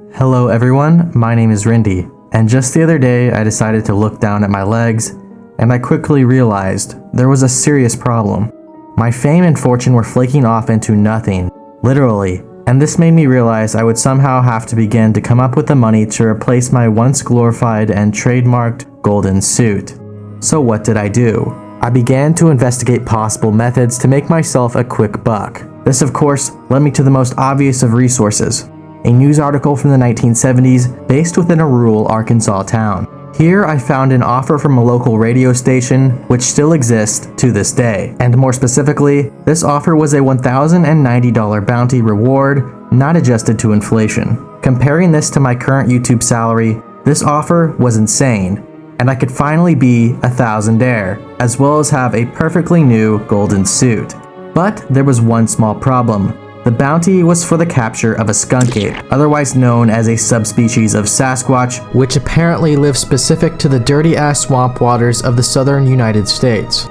Hello everyone, my name is Rendi, and just the other day I decided to look down at my legs, and I quickly realized there was a serious problem. My fame and fortune were flaking off into nothing, literally, and this made me realize I would somehow have to begin to come up with the money to replace my once glorified and trademarked golden suit. So what did I do? I began to investigate possible methods to make myself a quick buck. This of course led me to the most obvious of resources, a news article from the 1970s based within a rural Arkansas town. Here I found an offer from a local radio station which still exists to this day. And more specifically, this offer was a $1,090 bounty reward, not adjusted to inflation. Comparing this to my current YouTube salary, this offer was insane, and I could finally be a thousandaire, as well as have a perfectly new golden suit. But there was one small problem. The bounty was for the capture of a skunk ape, otherwise known as a subspecies of Sasquatch, which apparently lives specific to the dirty-ass swamp waters of the southern United States.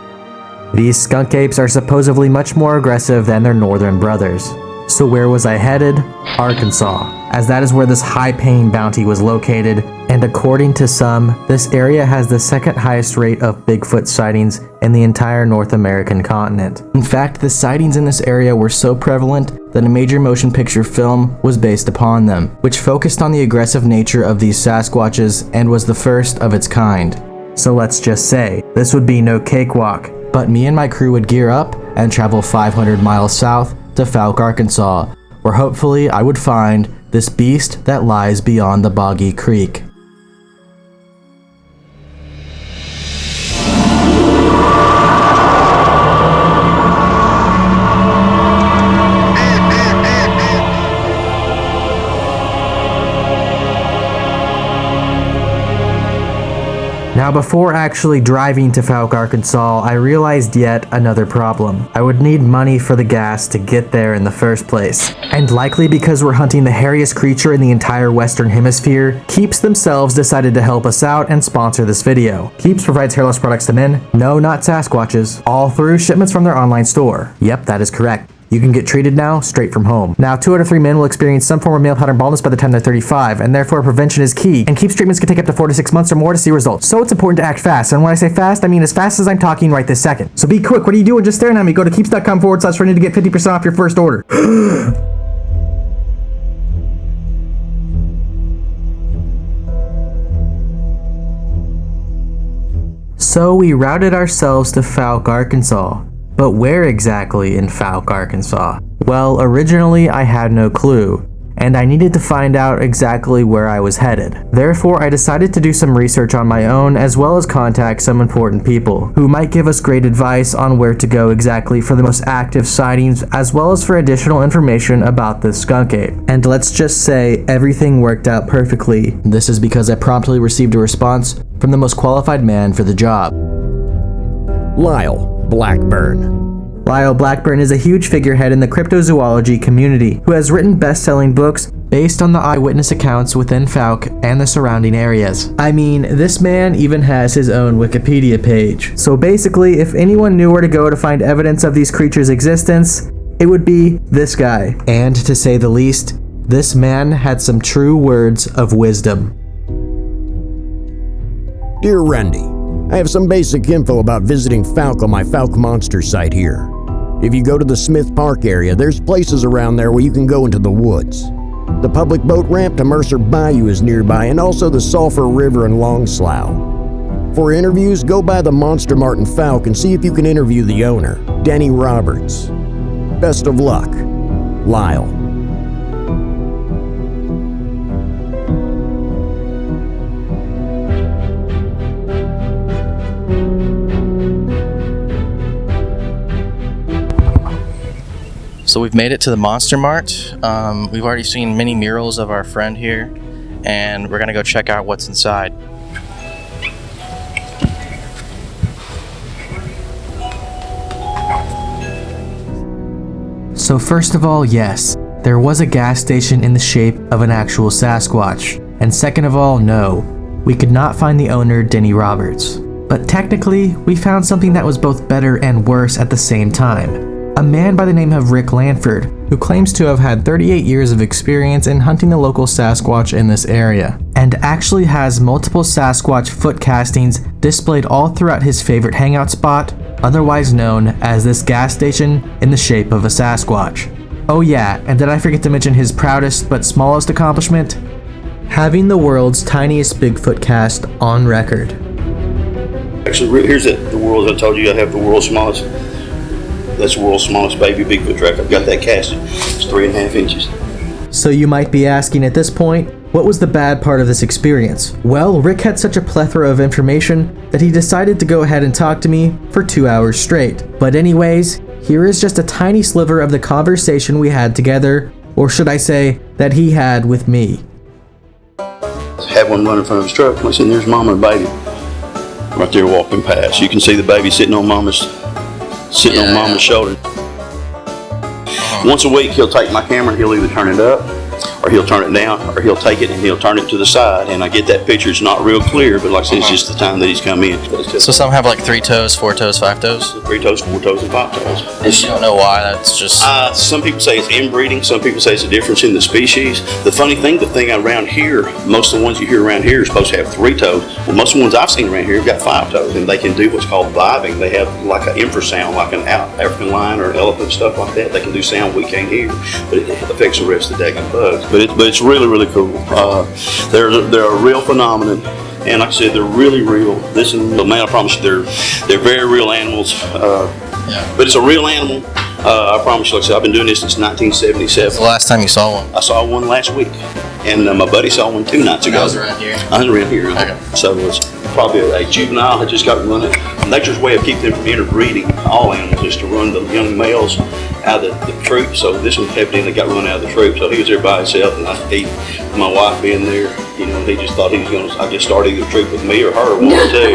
These skunk apes are supposedly much more aggressive than their northern brothers. So where was I headed? Arkansas, as that is where this high-paying bounty was located, and according to some, this area has the second highest rate of Bigfoot sightings in the entire North American continent. In fact, the sightings in this area were so prevalent that a major motion picture film was based upon them, which focused on the aggressive nature of these Sasquatches and was the first of its kind. So let's just say, this would be no cakewalk, but me and my crew would gear up and travel 500 miles south to Fouke, Arkansas, where hopefully I would find this beast that lies beyond the boggy creek. Now before actually driving to Fouke, Arkansas, I realized yet another problem. I would need money for the gas to get there in the first place. And likely because we're hunting the hairiest creature in the entire Western Hemisphere, Keeps themselves decided to help us out and sponsor this video. Keeps provides hair loss products to men, no, not Sasquatches, all through shipments from their online store. Yep, that is correct. You can get treated now, straight from home. Now, 2 out of 3 men will experience some form of male pattern baldness by the time they're 35, and therefore prevention is key, and Keeps treatments can take up to 4 to 6 months or more to see results. So it's important to act fast, and when I say fast, I mean as fast as I'm talking right this second. So be quick, what are you doing just staring at me? Go to keeps.com/Rendi to get 50% off your first order. So we routed ourselves to Fouke, Arkansas. But where exactly in Fouke, Arkansas? Well, originally I had no clue, and I needed to find out exactly where I was headed. Therefore, I decided to do some research on my own as well as contact some important people who might give us great advice on where to go exactly for the most active sightings as well as for additional information about this skunk ape. And let's just say everything worked out perfectly. This is because I promptly received a response from the most qualified man for the job. Lyle Blackburn. Lyle Blackburn is a huge figurehead in the cryptozoology community who has written best-selling books based on the eyewitness accounts within Fouke and the surrounding areas. I mean, this man even has his own Wikipedia page. So basically, if anyone knew where to go to find evidence of these creatures' existence, it would be this guy. And to say the least, this man had some true words of wisdom. Dear Rendi, I have some basic info about visiting Fouke on my Fouke Monster site here. If you go to the Smith Park area, there's places around there where you can go into the woods. The public boat ramp to MERCER BAYOU is nearby, and also the Sulphur River in Long Slough. For interviews, go by the Monster Mart in Fouke and see if you can interview the owner, Denny Roberts. Best of luck, Lyle. So we've made it to the Monster Mart. We've already seen many murals of our friend here, and we're gonna go check out what's inside. So first of all, yes, there was a gas station in the shape of an actual Sasquatch. And second of all, no, we could not find the owner, Denny Roberts. But technically, we found something that was both better and worse at the same time. a man by the name of Rick Lanford, who claims to have had 38 years of experience in hunting the local Sasquatch in this area, and actually has multiple Sasquatch foot castings displayed all throughout his favorite hangout spot, otherwise known as this gas station in the shape of a Sasquatch. Oh yeah, and did I forget to mention his proudest but smallest accomplishment? Having the world's tiniest Bigfoot cast on record. Actually, here's the world. I told you I have the world's smallest. That's the world's smallest baby Bigfoot track. I've got that cast. It's 3.5 inches. So you might be asking at this point, what was the bad part of this experience? Well, Rick had such a plethora of information that he decided to go ahead and talk to me for 2 hours straight. But anyways, here is just a tiny sliver of the conversation we had together, or should I say, that he had with me. Had one running in front of his truck. I said, there's mama and baby right there walking past. You can see the baby sitting on mama's shoulder. Once a week, he'll take my camera and he'll either turn it up, or he'll turn it down, or he'll take it and he'll turn it to the side. And I get that picture. It's not real clear, but like I said, it's just the time that he's come in. So some have like 3 toes, 4 toes, 5 toes? 3 toes, 4 toes, and 5 toes. And you don't know why, that's just... Some people say it's inbreeding. Some people say it's a difference in the species. The funny thing, the thing around here, most of the ones you hear around here are supposed to have 3 toes. Well, most of the ones I've seen around here have got 5 toes, and they can do what's called vibing. They have like an infrasound, like an African lion or an elephant, stuff like that. They can do sound we can't hear, but it affects the rest of the daggone bugs. But it's really cool. They're a real phenomenon, and like I said, they're really real. This and the man, I promise you, they're very real animals. But it's a real animal. I promise you. Like I said, I've been doing this since 1977. When's the last time you saw one? I saw one last week, and my buddy saw one 2 nights ago. That was around here? I was around here. Okay. So it's probably a juvenile that just got running. Nature's way of keeping them from interbreeding all animals is to run the young males out of the troop. So this one evidently got run out of the troop. So he was there by himself, and my wife being there, he just thought he was going to, I guess, start either troop with me or her, one or two.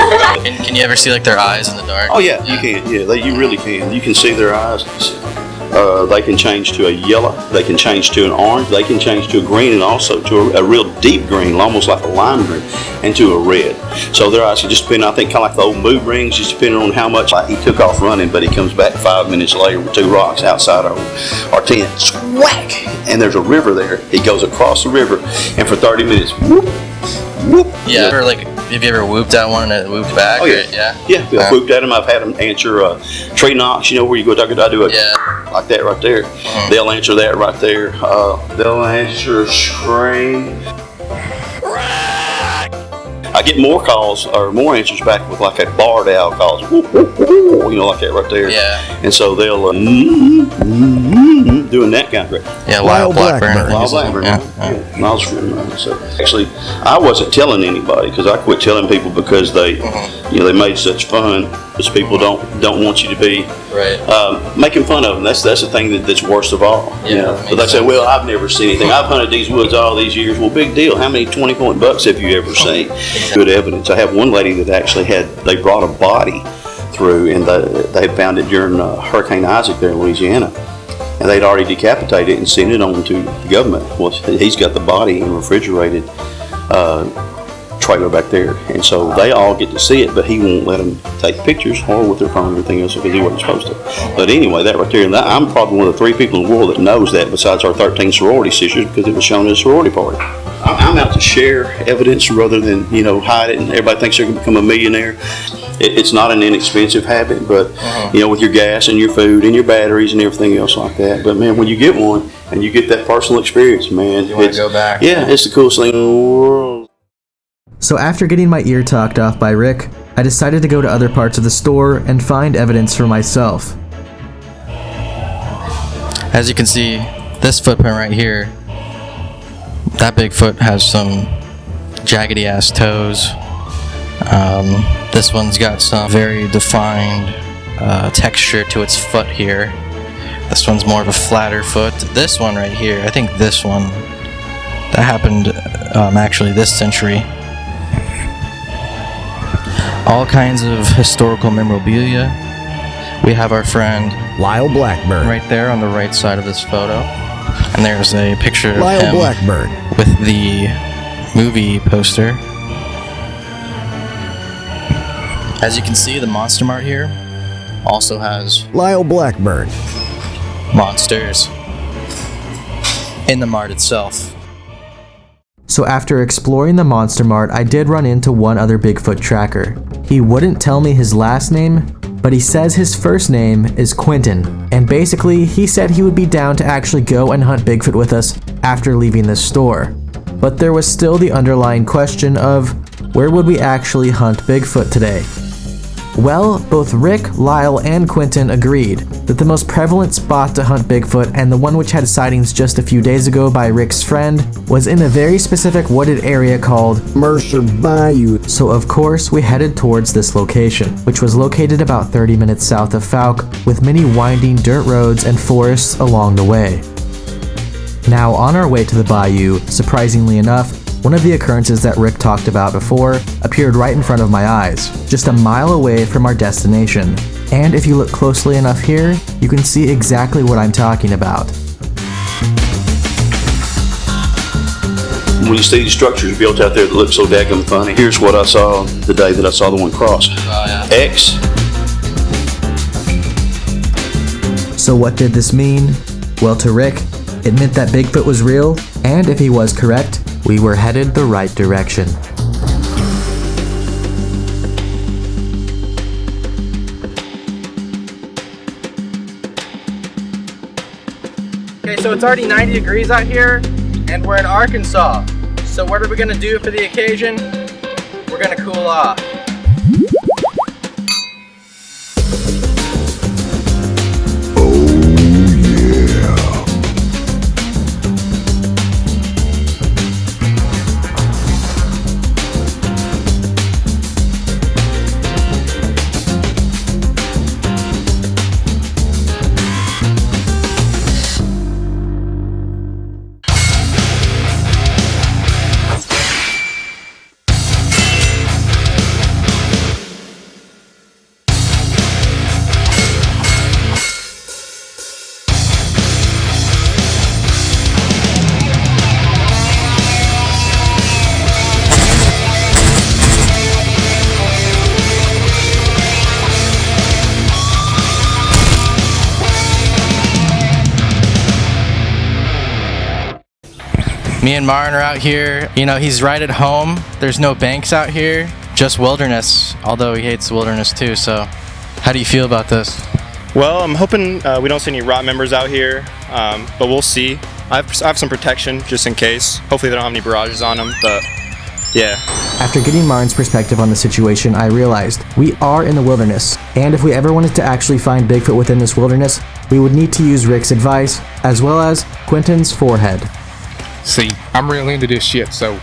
Can you ever see like their eyes in the dark? Oh yeah, you can. Yeah, you really can. You can see their eyes. They can change to a yellow, they can change to an orange, they can change to a green, and also to a real deep green, almost like a lime green, and to a red. So their eyes can just depend, I think, kind of like the old mood rings, just depending on how much he took off running, but he comes back 5 minutes later with 2 rocks outside our tent. Whack! And there's a river there. He goes across the river, and for 30 minutes, whoop, whoop. Yeah. Have you ever whooped at one and it whooped back? Oh yeah. I've whooped at them. I've had them answer tree knocks. Where you go, I do it like that right there. Mm-hmm. They'll answer that right there. They'll answer a scream. I get more calls or more answers back with like a barred owl calls, like that right there. Yeah. And so they'll doing that kind of thing. Yeah, Lyle Blackburn. Lyle Blackburn. Yeah. Miles from So actually, I wasn't telling anybody because I quit telling people because they, they made such fun. Because people don't want you to be making fun of them. That's the thing that's worst of all. Yeah. But they say, well, I've never seen anything. I've hunted these woods all these years. Well, big deal. How many 20-point bucks have you ever seen? Good evidence. I have one lady that actually they brought a body through, and they had found it during Hurricane Isaac there in Louisiana. And they'd already decapitated it and sent it on to the government. Well, he's got the body in a refrigerated trailer back there, and so they all get to see it, but he won't let them take pictures or with their phone or anything else because he wasn't supposed to. But anyway, that right there, and I'm probably one of the 3 people in the world that knows that besides our 13 sorority sisters because it was shown at a sorority party. I'm out to share evidence rather than hide it, and everybody thinks they're going to become a millionaire. It's not an inexpensive habit, but with your gas and your food and your batteries and everything else like that. But man, when you get one and you get that personal experience, man, you want to go back. Yeah, it's the coolest thing in the world. So after getting my ear talked off by Rick, I decided to go to other parts of the store and find evidence for myself. As you can see, this footprint right here, that Bigfoot has some jaggedy ass toes. This one's got some very defined texture to its foot here. This one's more of a flatter foot. This one right here, I think this one, that happened actually this century. All kinds of historical memorabilia. We have our friend Lyle Blackburn. right there on the right side of this photo. And there's a picture of Lyle him Blackburn. with the movie poster. As you can see, the Monster Mart here also has Lyle Blackburn. monsters in the mart itself. So after exploring the Monster Mart, I did run into one other Bigfoot tracker. He wouldn't tell me his last name, but he says his first name is Quentin, and basically he said he would be down to actually go and hunt Bigfoot with us after leaving this store. But there was still the underlying question of, where would we actually hunt Bigfoot today? Well, both Rick, Lyle, and Quentin agreed that the most prevalent spot to hunt Bigfoot, and the one which had sightings just a few days ago by Rick's friend, was in a very specific wooded area called MERCER BAYOU. So of course we headed towards this location, which was located about 30 minutes south of Falk, with many winding dirt roads and forests along the way. Now on our way to the bayou, surprisingly enough, one of the occurrences that Rick talked about before appeared right in front of my eyes, just a mile away from our destination. And if you look closely enough here, you can see exactly what I'm talking about. When you see these structures built out there that look so daggum funny, here's what I saw the day that I saw the one cross. X. So what did this mean? Well, to Rick, it meant that Bigfoot was real, and if he was correct, we were headed the right direction. Okay, so it's already 90 degrees out here, and we're in Arkansas. So what are we gonna do for the occasion? We're gonna cool off. Me and Marin are out here. You know, he's right at home. There's no banks out here, just wilderness, although he hates the wilderness too. So how do you feel about this? Well, I'm hoping we don't see any rot members out here, but we'll see. I have some protection just in case. Hopefully they don't have any barrages on them, but yeah. After getting Marin's perspective on the situation, I realized we are in the wilderness, and if we ever wanted to actually find Bigfoot within this wilderness, we would need to use Rick's advice, as well as Quentin's forehead. See, I'm real into this shit, so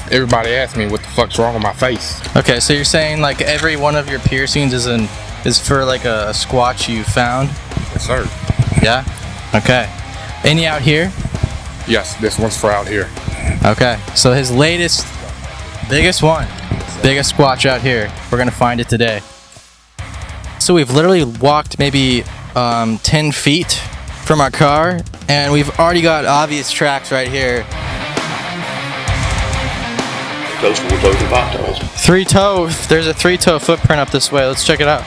everybody asks me what the fuck's wrong with my face. Okay, so you're saying like every one of your piercings is for like a squatch you found? Yes, sir. Yeah? Okay. Any out here? Yes, this one's for out here. Okay, so his biggest squatch out here. We're gonna find it today. So we've literally walked maybe 10 feet from our car, and we've already got obvious tracks right here. Toes, 4 toes, and 5 toes. 3-toe. There's a 3-toe footprint up this way. Let's check it out.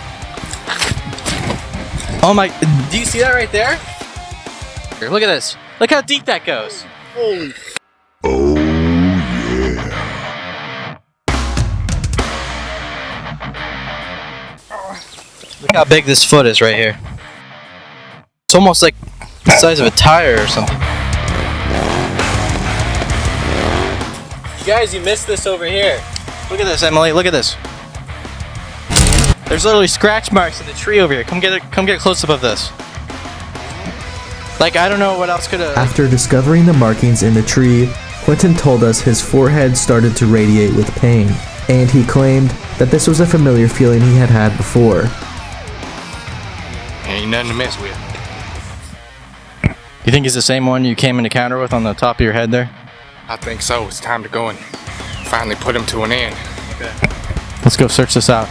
Oh my! Do you see that right there? Here, look at this. Look how deep that goes. Holy. Look how big this foot is right here. It's almost like the size of a tire or something. You guys, you missed this over here. Look at this, Emily. Look at this. There's literally scratch marks in the tree over here. Come get a close up of this. Like, I don't know what else could have. After discovering the markings in the tree, Quentin told us his forehead started to radiate with pain, and he claimed that this was a familiar feeling he had had before. Ain't nothing to mess with. You think he's the same one you came into encounter with on the top of your head there? I think so. It's time to go and finally put him to an end. Okay. Let's go search this out.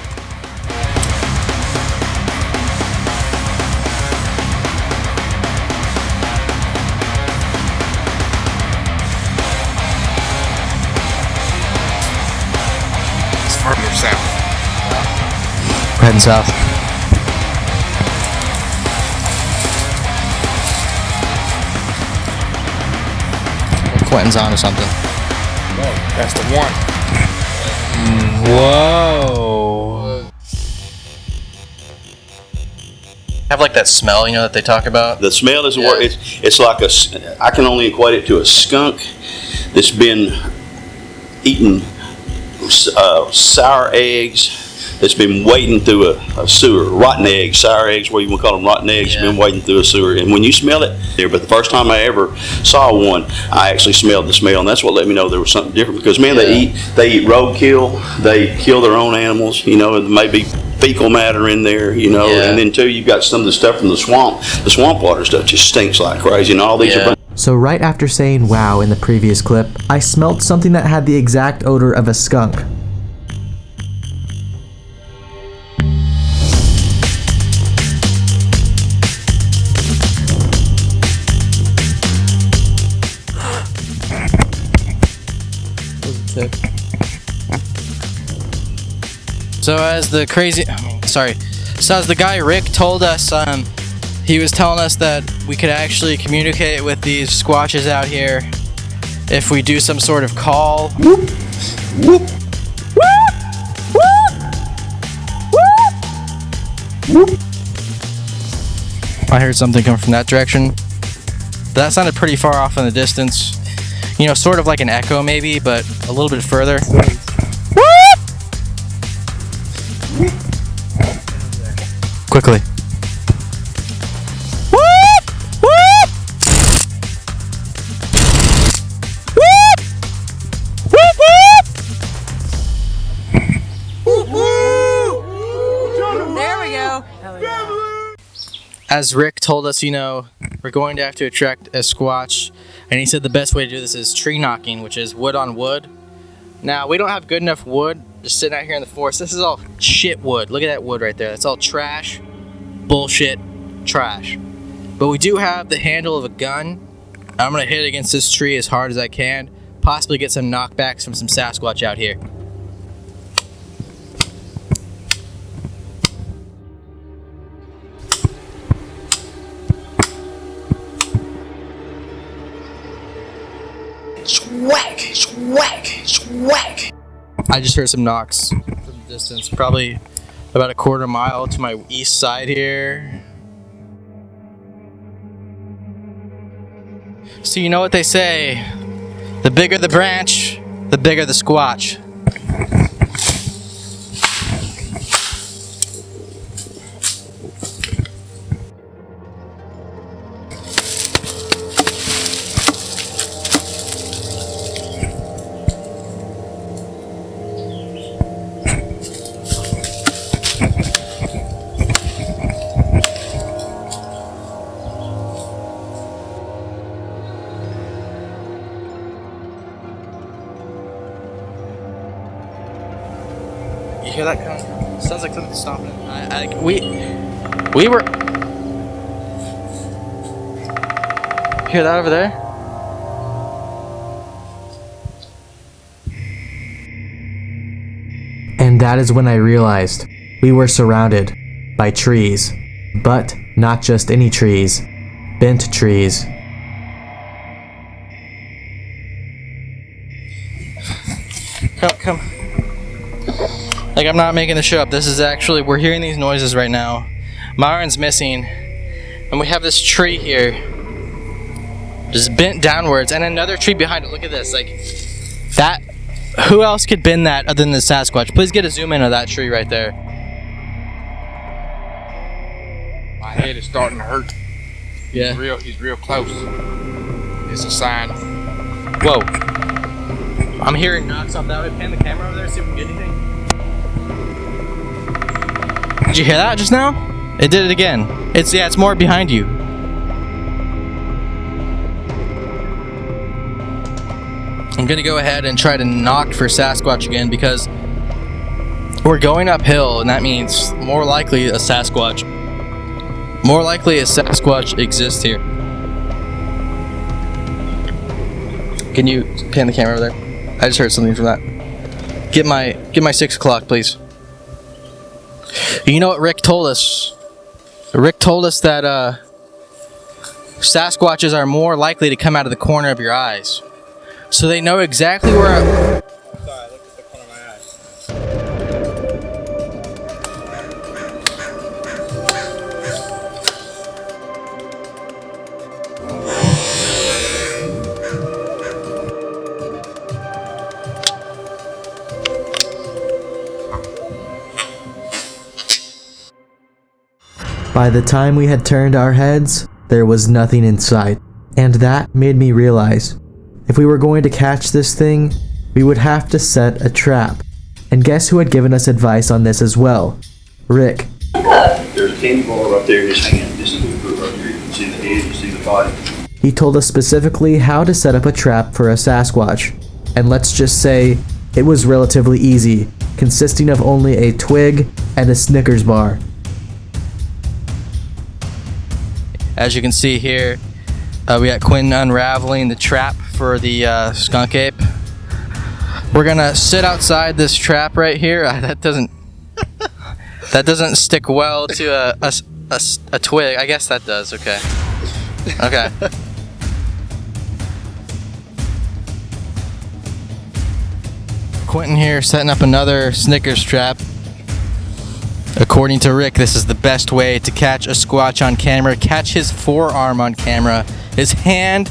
It's further south. We're heading south. Quentin's onto something. Whoa, that's the one. Whoa. Have like that smell, you know, that they talk about? The smell is a word. It's like I can only equate it to a skunk that's been eating sour eggs, that's been wading through a sewer. Rotten eggs, sour eggs, what you want to call them, rotten eggs, been wading through a sewer. And when you smell it there, but the first time I ever saw one, I actually smelled the smell, and that's what let me know there was something different. Because man, they eat roadkill, they kill their own animals, you know, and maybe fecal matter in there, you know, and then too, you've got some of the stuff from the swamp water stuff just stinks like crazy, and all these are. So right after saying wow in the previous clip, I smelled something that had the exact odor of a skunk. So as the guy Rick told us, he was telling us that we could actually communicate with these squatches out here if we do some sort of call. Whoop, whoop, whoop, whoop, whoop. I heard something come from that direction. That sounded pretty far off in the distance. You know, sort of like an echo maybe, but a little bit further. Quickly. There we go. As Rick told us, you know, we're going to have to attract a squatch, and he said the best way to do this is tree knocking, which is wood on wood. Now, we don't have good enough wood just sitting out here in the forest. This is all shit wood. Look at that wood right there. That's all trash, bullshit, trash. But we do have the handle of a gun. I'm going to hit against this tree as hard as I can, possibly get some knockbacks from some Sasquatch out here. Swag, swag, swag. I just heard some knocks from the distance, probably about a quarter mile to my east side here. So you know what they say, the bigger the branch, the bigger the squatch. You hear that kind of? Sounds like something's stomping. We were. Hear that over there? And that is when I realized we were surrounded by trees, but not just any trees, bent trees. Come. Like, I'm not making this shit up. This is actually, we're hearing these noises right now. Marin's missing, and we have this tree here, just bent downwards, and another tree behind it. Look at this, like, that, who else could bend that other than the Sasquatch? Please get a zoom in of that tree right there. My head is starting to hurt. Yeah. He's real close. It's a sign. Whoa. I'm hearing knocks off that way. Pan the camera over there, see if we can get anything. Did you hear that just now? It did it again. It's more behind you. I'm gonna go ahead and try to knock for Sasquatch again because we're going uphill, and that means more likely a Sasquatch. More likely a Sasquatch exists here. Can you pan the camera over there? I just heard something from that. Get my 6 o'clock, please. You know what Rick told us? Rick told us that Sasquatches are more likely to come out of the corner of your eyes. So they know exactly where I... Sorry, I looked at the corner of my eye. By the time we had turned our heads, there was nothing in sight. And that made me realize, if we were going to catch this thing, we would have to set a trap. And guess who had given us advice on this as well? Rick. There's a candy bar right there in his hand. This is Bigfoot right here. You can see the head, you see the body. He told us specifically how to set up a trap for a Sasquatch. And let's just say, it was relatively easy, consisting of only a twig and a Snickers bar. As you can see here, we got Quentin unraveling the trap for the skunk ape. We're gonna sit outside this trap right here. That doesn't stick well to a twig. I guess that does. Okay. Okay. Quentin here setting up another Snickers trap. According to Rick, this is the best way to catch a Squatch on camera, catch his forearm on camera, his hand,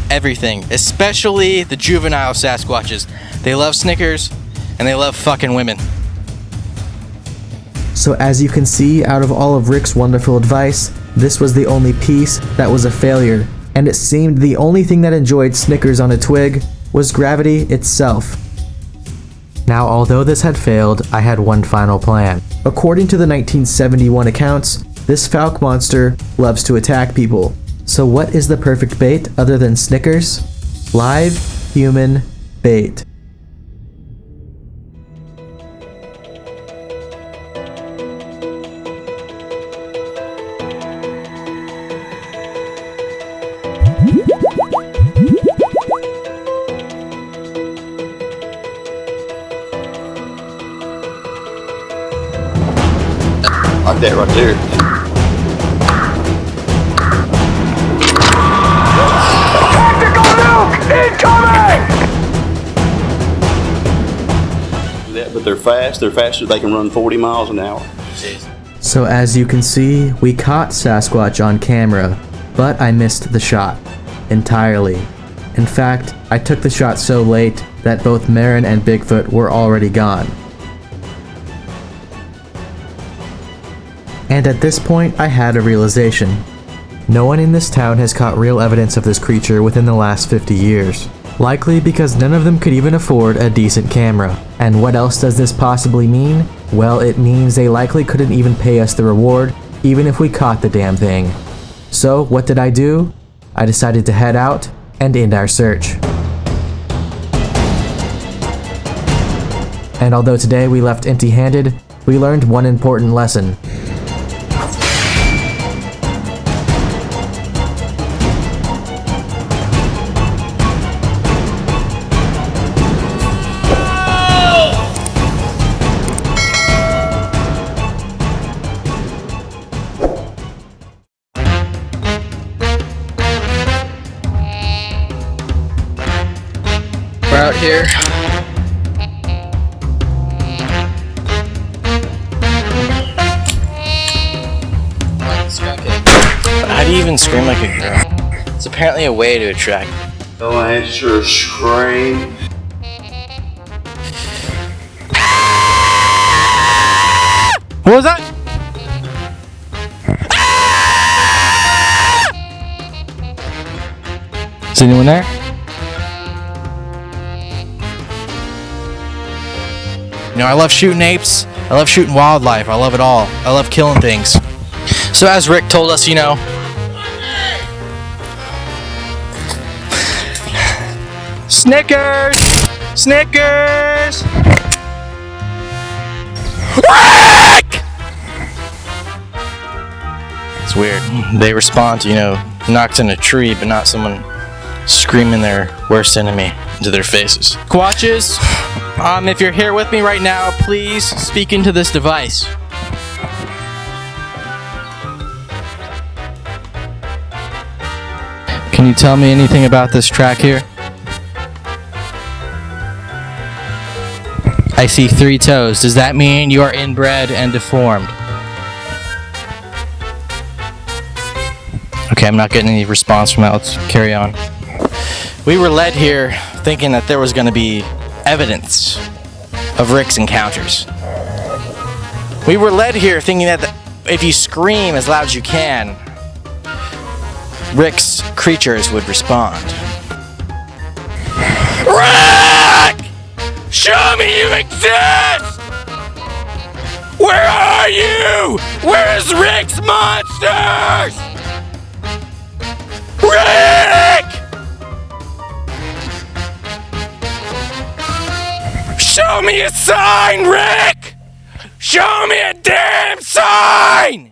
everything, especially the juvenile Sasquatches. They love Snickers and they love fucking women. So as you can see, out of all of Rick's wonderful advice, this was the only piece that was a failure. And it seemed the only thing that enjoyed Snickers on a twig was gravity itself. Now, although this had failed, I had one final plan. According to the 1971 accounts, this Falk monster loves to attack people. So what is the perfect bait other than Snickers? Live human bait. Like that right there. But they're fast. They're faster. They can run 40 miles an hour. So as you can see, we caught Sasquatch on camera, but I missed the shot entirely. In fact, I took the shot so late that both Marin and Bigfoot were already gone. And at this point, I had a realization. No one in this town has caught real evidence of this creature within the last 50 years. Likely because none of them could even afford a decent camera. And what else does this possibly mean? Well, it means they likely couldn't even pay us the reward, even if we caught the damn thing. So, what did I do? I decided to head out and end our search. And although today we left empty-handed, we learned one important lesson. We're out here. How do you even scream like a girl? It's apparently a way to attract. Don't answer a scream. What was that? Is anyone there? You know, I love shooting apes. I love shooting wildlife. I love it all. I love killing things. So as Rick told us, you know, Snickers! Snickers! Rick! It's weird. They respond to, you know, knocks in a tree, but not someone screaming their worst enemy into their faces. Squatches, if you're here with me right now, please speak into this device. Can you tell me anything about this track here? I see 3 toes. Does that mean you are inbred and deformed? Okay, I'm not getting any response from that. Let's carry on. We were led here thinking that there was going to be evidence of Rick's encounters. We were led here thinking that if you scream as loud as you can, Rick's creatures would respond. Rick! Show me you exist! Where are you? Where's Rick's monsters? Rick! Show me a sign, Rick! Show me a damn sign!